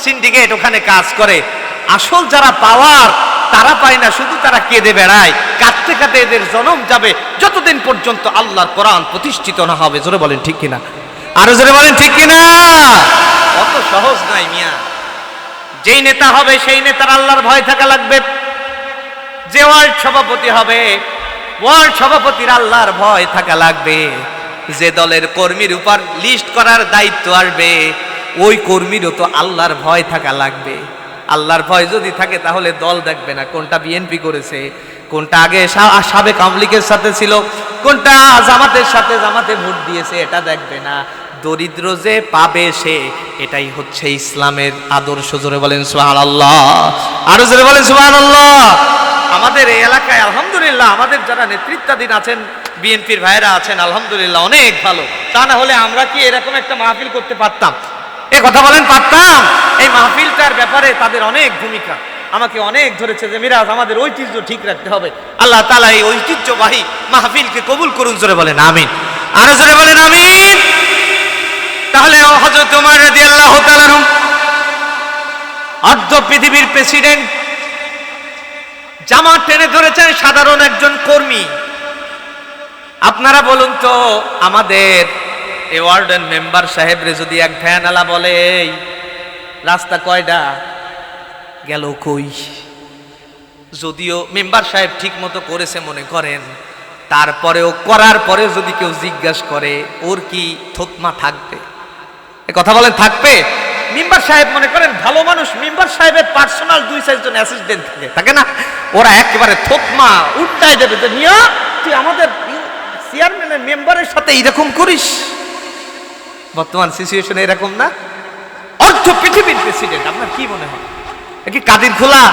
Syndicate ওখানে কাজ করে। আসল যারা পাওয়ার তারা পায় না, শুধু তারা কেঁদে বেড়ায়, কাঁদতে কাঁদতে এদের জনম যাবে যতদিন পর্যন্ত আল্লাহর কোরআন প্রতিষ্ঠিত না হবে। জোরে বলেন ঠিক কিনা, আরো জোরে বলেন ঠিক কিনা। অত সহজ নয় মিয়া। যেই নেতা হবে সেই নেতার আল্লাহর ভয় থাকা লাগবে। যে ওয়ার্ড সভাপতি হবে ওয়ার্ড সভাপতির আল্লাহর ভয় থাকা লাগবে। যে দলের কর্মীর উপর লিস্ট করার দায়িত্ব আসবে ওই কর্মীরও তো আল্লাহর ভয় থাকা লাগবে। আল্লাহর ভয় যদি থাকে তাহলে দল দেখবে না কোনটা বিএনপি করেছে, কোনটা আগে সাবেক আওয়ামী লীগের সাথে ছিল, কোনটা জামাতের সাথে জামাতে ভোট দিয়েছে, এটা দেখবে না। দরিদ্র যে পাবে সে, এটাই হচ্ছে ইসলামের আদর্শ। জোরে বলেন সুবহানাল্লাহ, আরো জোরে বলেন সুবহানাল্লাহ। আমাদের এই এলাকায় আলহামদুলিল্লাহ আমাদের যারা নেতৃত্বাধীন আছেন বিএনপির ভাইরা আছেন আলহামদুলিল্লাহ অনেক ভালো। তা না হলে আমরা কি এরকম একটা মাহফিল করতে পারতাম? এ কথা বলেন পারতাম? এই মাহফিলটার ব্যাপারে তাদের অনেক ভূমিকা। আমাকে অনেক ধরেছে যে মিরাজ আমাদের ঐতিহ্য ঠিক রাখতে হবে। আল্লাহ তাআলা এই ঐতিহ্যবাহী মাহফিলকে কবুল করুন। জোরে বলেন আমিন, আরো জোরে বলেন আমিন। তাহলে হযরত ওমর রাদিয়াল্লাহু তাআলা অর্ধ পৃথিবীর প্রেসিডেন্ট জামা টেনে ধরেছেন সাধারণ একজন কর্মী। আপনারা বলুন তো আমাদের এই ওয়ার্ডের মেম্বার সাহেবরে যদি এক ভ্যানওয়ালা বলে এই রাস্তা কয়টা, গেল কই? যদিও মেম্বার সাহেব ঠিক মতো করেছে মনে করেন, তারপরেও করার পরে যদি কেউ জিজ্ঞাসা করে ওর কি থতমা থাকবে? এ কথা বলেন থাকবে? মেম্বার সাহেব মনে করেন ভালো মানুষ, মেম্বার সাহেবের পার্সোনাল 2-4 জন অ্যাসিস্ট্যান্ট থাকে না, ওরা একেবারে থতমা উল্টায় দেবে যে মিয়া তুই আমাদের চেয়ারম্যানের মেম্বারের সাথে এরকম করিস। বর্তমান সিচুয়েশন এরকম না? অর্ধ পৃথিবীর প্রেসিডেন্ট, আপনার কি মনে হয় কি কাদির খোলা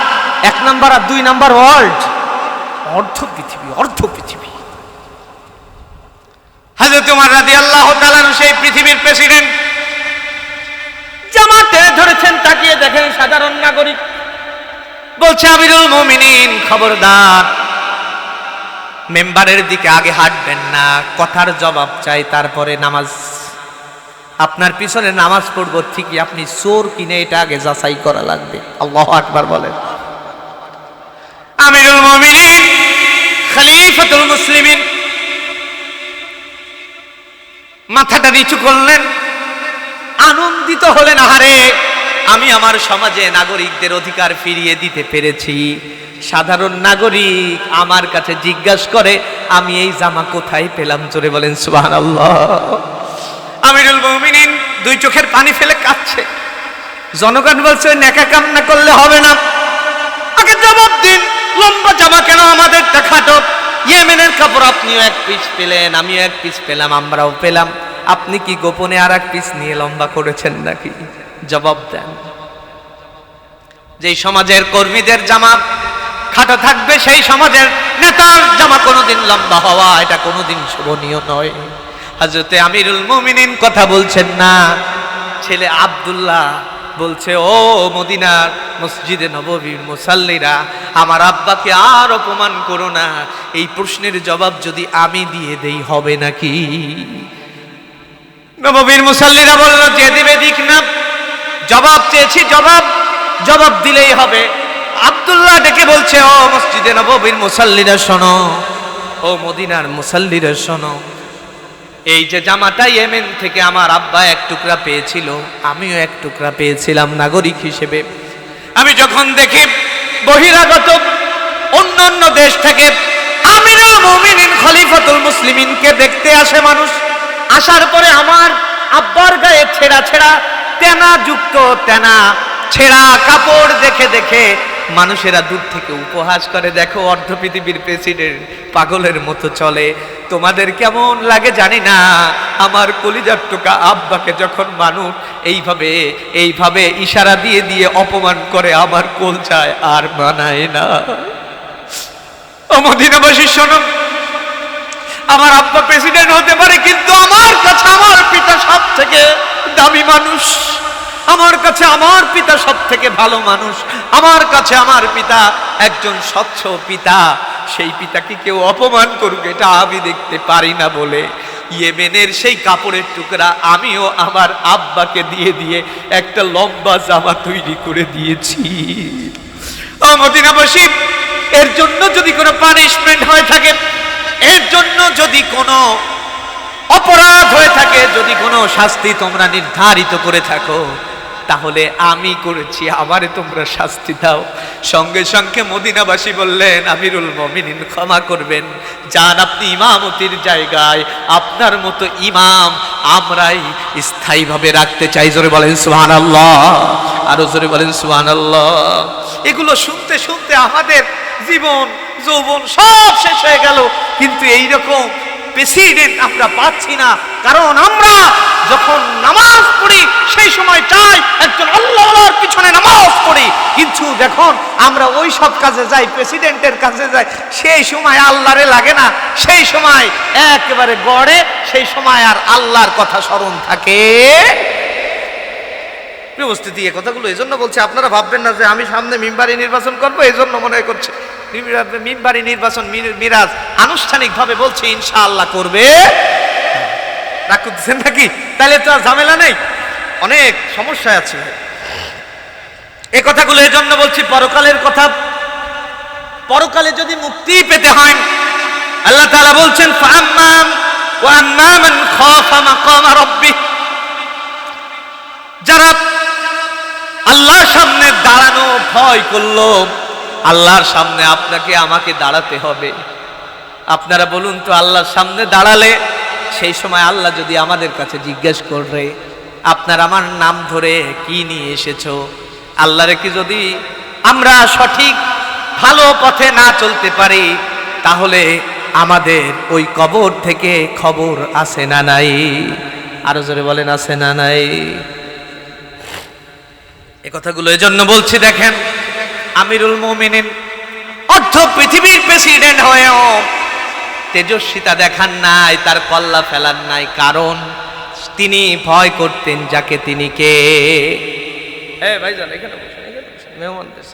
1 নাম্বার আর 2 নাম্বার ওয়ার্ল্ড? অর্ধ পৃথিবী, অর্ধ পৃথিবী। হযরত ওমর রাদিয়াল্লাহু তাআলা সেই পৃথিবীর প্রেসিডেন্ট জামাতে ধরেছেন, তাকিয়ে দেখেন সাধারণ নাগরিক। বলছে আমিরুল মুমিনিন খবরদার, মেম্বারের দিকে আগে হাঁটবেন না, কথার জবাব চাই তারপরে নামাজ। আপনার পিছনে নামাজ পড়বো ঠিকই, আপনি চোর কিনে এটা আগে যাচাই করা লাগবে। আল্লাহু আকবার বলেন। আমিরুল মুমিনিন খলিফাতুল মুসলিমিন মাথাটা নিচু করলেন, আনন্দিত হলেন, আহারে আমি আমার সমাজে নাগরিকদের অধিকার ফিরিয়ে দিতে পেরেছি। সাধারণ নাগরিক আমার কাছে জিজ্ঞাসা করে আমি এই জামা কোথায় পেলাম? জোরে বলেন সুবহানাল্লাহ। আমিরুল মুমিনিন 2 চোখের পানি ফেলে কাঁদছে। জনগণ বলছে নেকা কাম না করলে হবে না, আগে জবাব দিন, লম্বা জামা কেন আমাদেরটা খাটো? ইয়েমেনের কাপড় আপনিও 1 পিস পেলেন, আমিও 1 পিস পেলাম, আমরাও পেলাম, আপনি কি গোপনে আর 1 পিস নিয়ে লম্বা করেছেন নাকি? জবাব দেন। যেই সমাজের কর্মীদের জামা খাটো থাকবে সেই সমাজের নেতার জামা কোনোদিন লম্বা হওয়া এটা কোনোদিন শোভনীয় নয়। হযরতে আমিরুল মুমিনিন কথা বলছেন না, ছেলে আব্দুল্লাহ বলছে ও মদিনার মসজিদে নববীর মুসাল্লিরা, আমার আব্বাকে আর অপমান করো না। এই প্রশ্নের জবাব যদি আমি দিয়ে দেই হবে নাকি? নববীর মুসাল্লিরা বলল যে দিবে দিক না, জবাব চেয়েছি, জবাব দিলেই হবে। আব্দুল্লাহ ডেকে বলছে ও মসজিদে নববীর মুসাল্লিরা শোনো, ও মদিনার মুসাল্লিরা শোনো, এই যে জামাটা ইয়েমেন থেকে আমার আব্বা 1 টুকরা পেয়েছিল, আমিও 1 টুকরা পেয়েছিলাম নাগরিক হিসেবে। আমি যখন দেখি বহিরাগত অন্যান্য দেশ থেকে আমিরুল মুমিনিন খলিফাতুল মুসলিমিনকে দেখতে আসে মানুষ, আসার পরে আমার আব্বার গায়ে ছেঁড়া তেনা যুক্ত তেনা ছেঁড়া কাপড় দেখে দেখে মানুষেরা দূর থেকে উপহাস করে, দেখো অর্ধ পৃথিবীর প্রেসিডেন্ট পাগলের মতো চলে। তোমাদের কেমন লাগে জানি না, আমার কলিজার টুকা আব্বাকে যখন মানুষ এইভাবে ইশারা দিয়ে দিয়ে অপমান করে আমার কলজায় আর মানায় না। ও মদিনাবাসী শোনো, আমার আব্বা প্রেসিডেন্ট হতে পারে, কিন্তু আমার কাছে আমার পিতা সব থেকে দামি মানুষ, আমার কাছে আমার পিতা সব থেকে ভালো মানুষ, আমার কাছে আমার পিতা একজন স্বচ্ছ পিতা। সেই পিতাকে কেউ অপমান করুক এটা আমি দেখতে পারি না বলে ইয়েমেনের সেই কাপড়ের টুকরা আমিও আমার আব্বাকে দিয়ে দিয়ে একটা লম্বা জামা তৈরি করে দিয়েছি। মদিনাবাসী, এর জন্য যদি কোনো পানিশমেন্ট হয়ে থাকে, এর জন্য যদি কোনো অপরাধ হয়ে থাকে, যদি কোনো শাস্তি তোমরা নির্ধারিত করে থাকো, তাহলে আমি করেছি, আমারে তোমরা শাস্তি দাও। সঙ্গে সঙ্গে মদিনাবাসী বললেন, আমিরুল মুমিনিন ক্ষমা করবেন, যান আপনি ইমামতির জায়গায়, আপনার মতো ইমাম আমরাই স্থায়ীভাবে রাখতে চাই। জোরে বলেন সুবহানাল্লাহ, আরো জোরে বলেন সুবহানাল্লাহ। এগুলো শুনতে শুনতে আমাদের জীবন যৌবন সব শেষ হয়ে গেল, কিন্তু এইরকম প্রেসিডেন্ট আমরা পাচ্ছি না। কারণ আমরা যখন নামাজ পড়ি সেই সময় চাই একজন আল্লাহর পিছনে নামাজ পড়ি, কিন্তু যখন আমরা ওই সব কাজে যাই, প্রেসিডেন্টের কাছে যাই, সেই সময় আল্লাহরে লাগে না, সেই সময় একেবারে গড়ে, সেই সময় আর আল্লাহর কথা স্মরণ থাকে। উপস্থিতি, এই কথাগুলো এই জন্য বলছি, আপনারা ভাববেন না যে আমি সামনে মিম্বারি নির্বাচন করবো এই জন্য মনে করছে। মিম্বারি নির্বাচন মিরাজ আনুষ্ঠানিকভাবে বলছে ইনশাআল্লাহ করবে, রাগ করতেছেন নাকি? তাহলে তো আর ঝামেলা নেই, অনেক সমস্যা আছে। এই কথাগুলো এই জন্য বলছি, পরকালের কথা। পরকালে যদি মুক্তি পেতে হয়, আল্লাহ তাআলা বলছেন ফাআম্মা ওয়া আম্মা মান খাফা মাকাম রাব্বিহ, যারা আল্লাহর সামনে দাঁড়ানো ভয় করলো, আল্লাহর সামনে আপনাকে আমাকে দাঁড়াতে হবে। আপনারা বলুন তো, আল্লাহর সামনে দাঁড়ালে সেই সময় আল্লাহ যদি আমাদের কাছে জিজ্ঞেস করে, আপনার আমার নাম ধরে কি নিয়ে এসেছো, আল্লাহরে কি যদি আমরা সঠিক ভালো পথে না চলতে পারি, তাহলে আমাদের ওই কবর থেকে খবর আছে না নাই? আরো জোরে বলেন, আছে না নাই? এ কথাগুলো এজন্য বলছি, দেখেন আমিরুল মুমিনিন অর্ধ পৃথিবীর প্রেসিডেন্ট হয়েও তেজস্বিতা দেখান নাই, তার কল্লা ফেলান নাই, কারণ তিনি ভয় করতেন যাকে তিনি কে। ভাইজান এখানে বসেন, মেহমানদের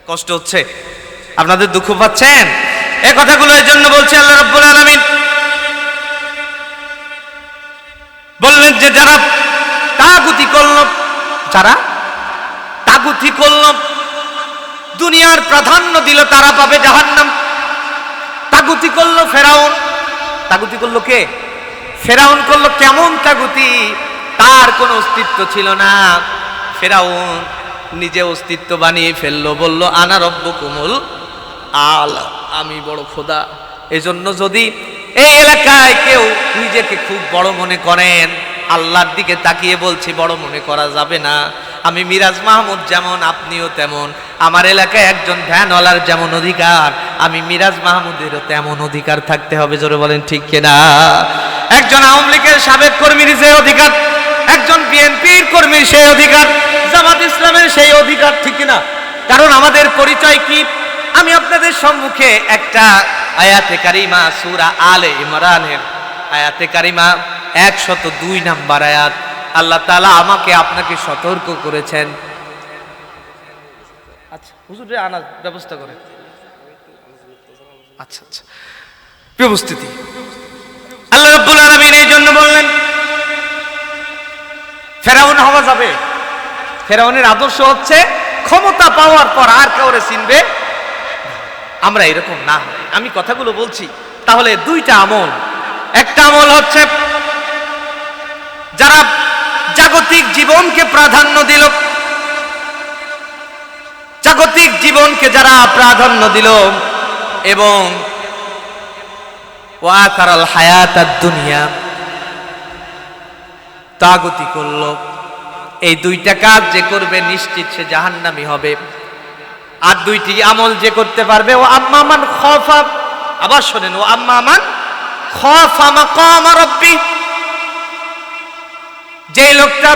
কষ্ট হচ্ছে, আপনাদের দুঃখ পাচ্ছেন। এ কথাগুলো এজন্য বলছি, আল্লাহ রাব্বুল আলামিন বললেন যে যারা তাগুতি করল, যারা তাগুতি করল, দুনিয়ার প্রাধান্য দিল, তারা পাবে জাহান্নাম। তাগুতি করলো ফেরাউন। তাগুতি করলো কে? ফেরাউন করলো। কেমন তাগুতি? তার কোনো অস্তিত্ব ছিল না, ফেরাউন নিজে অস্তিত্ব বানিয়ে ফেললো, বলল আনা রব্বুকুমুল আলা, আমি বড় খোদা। এজন্য যদি এই এলাকায় কেউ নিজেকে খুব বড় মনে করেন, আল্লাহর দিকে তাকিয়ে বলছি বড় মনে করা যাবে না। আমি মিরাজ মাহমুদ যেমন, আপনিও তেমন। আমার এলাকায় একজন ভ্যানওয়ালার যেমন অধিকার, আমি মিরাজ মাহমুদেরও তেমন অধিকার থাকতে হবে। জোরে বলেন ঠিক কিনা? একজন আওয়ামী লীগের সাবেক কর্মীর যে অধিকার, একজন বিএনপির কর্মীর সেই অধিকার, জামাত ইসলামের সেই অধিকার, ঠিক কিনা? কারণ আমাদের পরিচয় কি? আমি আপনাদের সম্মুখে একটা আয়াতে কারিমা, সূরা আলে ইমরানের আয়াতে কারিমা 102 নম্বর আয়াত, আল্লাহ তাআলা আমাকে আপনাকে সতর্ক করেছেন। আচ্ছা হুজুরে আনার ব্যবস্থা করে। আচ্ছা আচ্ছা, উপস্থিতি, আল্লাহ রাব্বুল আলামিন এই জন্য বললেন ফেরাউন হওয়া যাবে। ফেরাউনের আদর্শ হচ্ছে ক্ষমতা পাওয়ার পর আর কাউরে চিনবে। আমরা এরকম না হয়। আমি কথাগুলো বলছি, তাহলে দুইটা আমল। একটা আমল হচ্ছে যারা জাগতিক জীবনকে প্রাধান্য দিল, জাগতিক জীবনকে যারা প্রাধান্য দিল এবং ওয়াকারাল হায়াতাদ দুনিয়া, তাগুতি করলো, এই দুইটা কাজ যে করবে নিশ্চিত সে জাহান্নামী হবে। আর দুইটি আমল যে করতে পারবে, ও আম্মা মান খাফা, আবার শোনেন, ও আম্মা মান খাফা মাকাম রাব্বি, যে লোকটা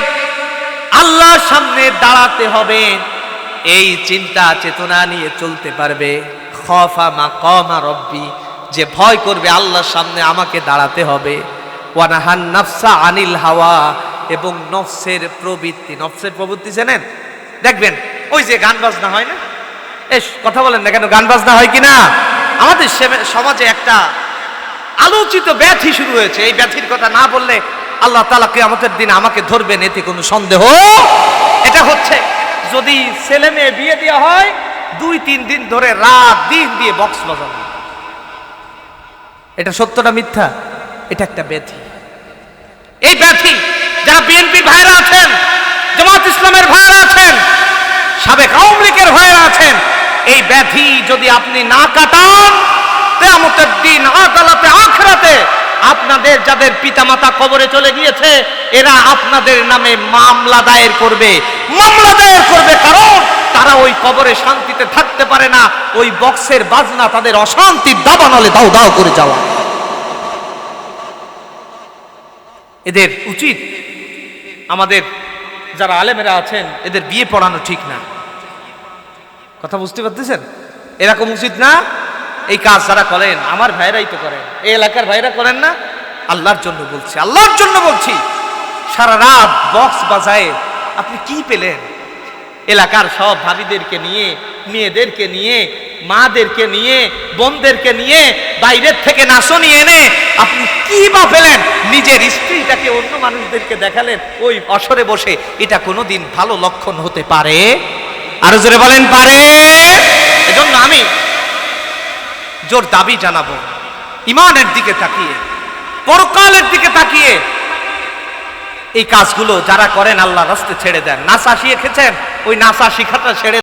আল্লাহর সামনে দাঁড়াতে হবে এই চিন্তা চেতনা নিয়ে চলতে পারবে, খাফা মাকাম রাব্বি, যে ভয় করবে আল্লাহর সামনে আমাকে দাঁড়াতে হবে, ওয়া নাহান নাফসা আনিল হাওয়া, এবং নফসের প্রবৃত্তি। নফসের প্রবৃত্তি জানেন? দেখবেন ওই যে গান বাজনা হয় না, কথা বলেন না কেন, গান বাজনা হয় কিনা? আমাদের সমাজে একটা আলোচিত ব্যাধি শুরু হয়েছে। এই ব্যাধির কথা না বললে আল্লাহ তাআলা কিয়ামতের দিন আমাকে ধরবেন, এতে কোনো সন্দেহ। এটা হচ্ছে যদি ছেলে মেয়ে বিয়ে দেওয়া হয় 2-3 দিন ধরে রাত দিন দিয়ে বক্স বাজানো। এটা সত্যটা মিথ্যা? এটা একটা ব্যাধি। এই ব্যাধি যারা বিএনপি ভাইরা আছেন, জামাত ইসলামের ভাইরা আছেন, সাবেক আওয়ামী লীগের ভাইরা আছেন, এই ব্যাধি যদি আপনি না কাটান, কিয়ামতের দিন আদালতে আখিরাতে আপনাদের যাদের পিতামাতা কবরে চলে গিয়েছে এরা আপনাদের নামে মামলা দায়ের করবে। কারণ তারা ওই কবরে শান্তিতে থাকতে পারে না, ওই বক্সের বাজনা তাদের অশান্তির দাবানলে দাও দাও করে যাওয়া। এদের উচিত, আমাদের যারা আলেমেরা আছেন এদের বিয়ে পড়ানো ঠিক না। কথা বুঝতে পারতেছেন? এরকম উচিত না। এই কাজ যারা করেন আমার ভাইরাই তো করেন, এই এলাকার ভাইরা করেন না। আল্লাহর জন্য বলছি, আল্লাহর জন্য বলছি, সারা রাত বক্স বাজায় আপনি কি পেলেন? এলাকার সব ভাবিদেরকে নিয়ে, মেয়েদেরকে নিয়ে, মাদেরকে নিয়ে, বোনদেরকে নিয়ে বাইরের থেকে নাচনি এনে আপনি কি বা পেলেন? নিজের স্ত্রীটাকে অন্য মানুষদেরকে দেখালেন ওই অসরে বসে। এটা কোনোদিন ভালো লক্ষণ হতে পারে? আরো জোরে বলেন পারে? এজন্য আমি জোর দাবি জানাবো, ইমানের দিকে তাকিয়ে, পরকালের দিকে তাকিয়ে এই কাজগুলো যারা করেন আল্লাহর রাস্তায় ছেড়ে দেন। নাচা শিখেছেন, ওই নাচা শিখাটা ছেড়ে